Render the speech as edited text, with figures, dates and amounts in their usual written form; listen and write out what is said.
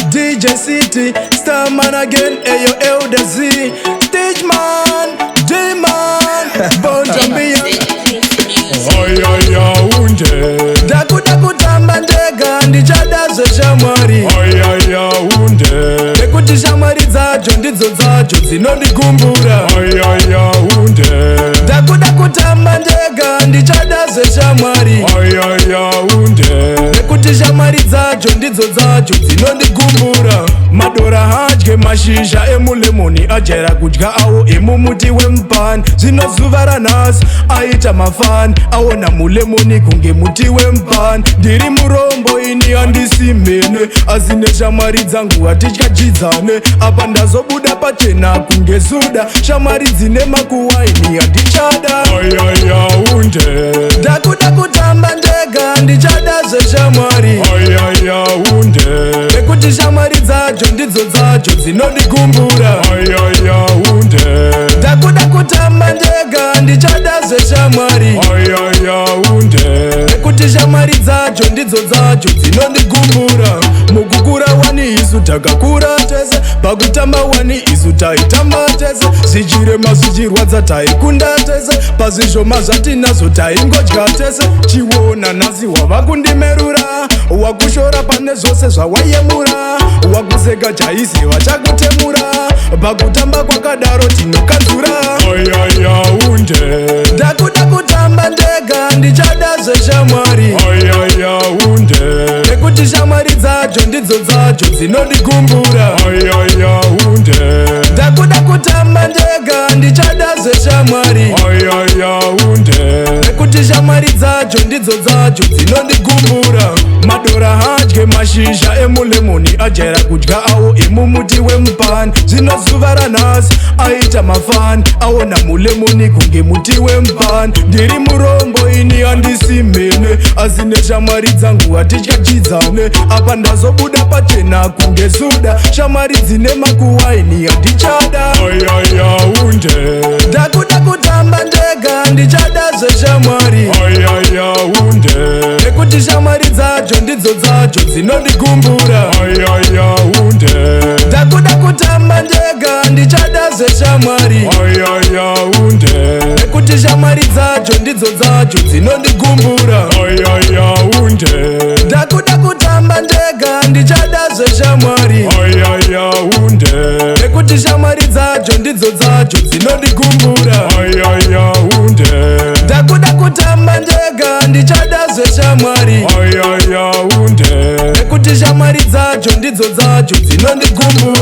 DJ City, Starman again, ayo Elder Z, Stage Man, J-Man, Bon Jambian. Ayaya unde Daku tamba ndega ndichadazo shamwari. Ayaya unde Nekuti shamwari dzacho ndidzo dzacho dzinondigumbura. Ayaya unde Daku tamba ndega ndichadazo shamwari. Ayaya unde Nekuti shamwari dzacho ndidzo dzacho dzinondigumbura. Madora hadye mashizha emulemoni ajera kudya awo emumuti wempani. Zvino zuva ranhasi aita mafani aona mulemoni kunge muti wempani. Ndiri murombo ini handisi mhene asi neshamwari dzangu hatichajidzane. Apa ndazobuda pachena kunge suda shamwari dzine makuwaini handichada. Ayaya unde Ndakuda kutamba ndega ndichada zveshamwari. Ayaya unde Nekuti shamwari dzacho ndidzo dzacho dzinondigumbura. Ayaya unde Ndakuda kutamba ndega ndichada zveshamwari. Ayaya unde Nekuti shamwari dzacho ndidzo dzacho dzinondigumbura. Mukukura wani isu takakura tese, pakutamba wani isu taitamba tese. Zvichirema zvichirwadza taikunda tese, pazvishoma zvatinazvo taingodya tese. Chiona nhasi wava kundimerura, wakushora pane zvose zvawayemura, wakuseka chaiziva chakutemura. Pakutamba kwakadaro tinokanzura. Ayaya unde Ndakuda kutamba ndega ndichada zveshamwari. Ayaya unde Nekuti shamwari dzacho ndidzo dzacho dzinondigumbura. Ayaya unde Ndakuda kutamba ndega ndichada zveshamwari. Ayaya unde Nekuti shamwari dzacho ndidzo dzacho dzinondigumbura. Madora hadye mashizha emulemoni ajera kudya awo emumuti wempani. Zvino zuva ranhasi aita mafani aona mulemoni kunge muti wempani. Ndiri murombo ini handisi mhene asi neshamwari dzangu hatichajidzane. Apa ndazobuda pachena kunge suda shamwari dzine makuwaini handichada. Ayaya unde Ndakuda kutamba ndega ndichada zveshamwari. Ayaya unde Nekuti shamwari dzacho ndidzo dzacho dzinondigumbura. Ayaya unde Ndakuda kutamba ndega ndichada zveshamwari. Ayaya unde Nekuti shamwari dzacho ndidzo dzacho dzinondigumbura. Ayaya unde Ndakuda kutamba ndega ndichada zveshamwari. Ayaya unde Nekuti shamwari dzacho ndidzo dzacho dzinondigumbura. Ayaya unde Ndakuda kutamba ndega ndichada zveshamwari. Ayaya unde Nekuti shamwari dzacho ndidzo dzacho dzinondigumbura.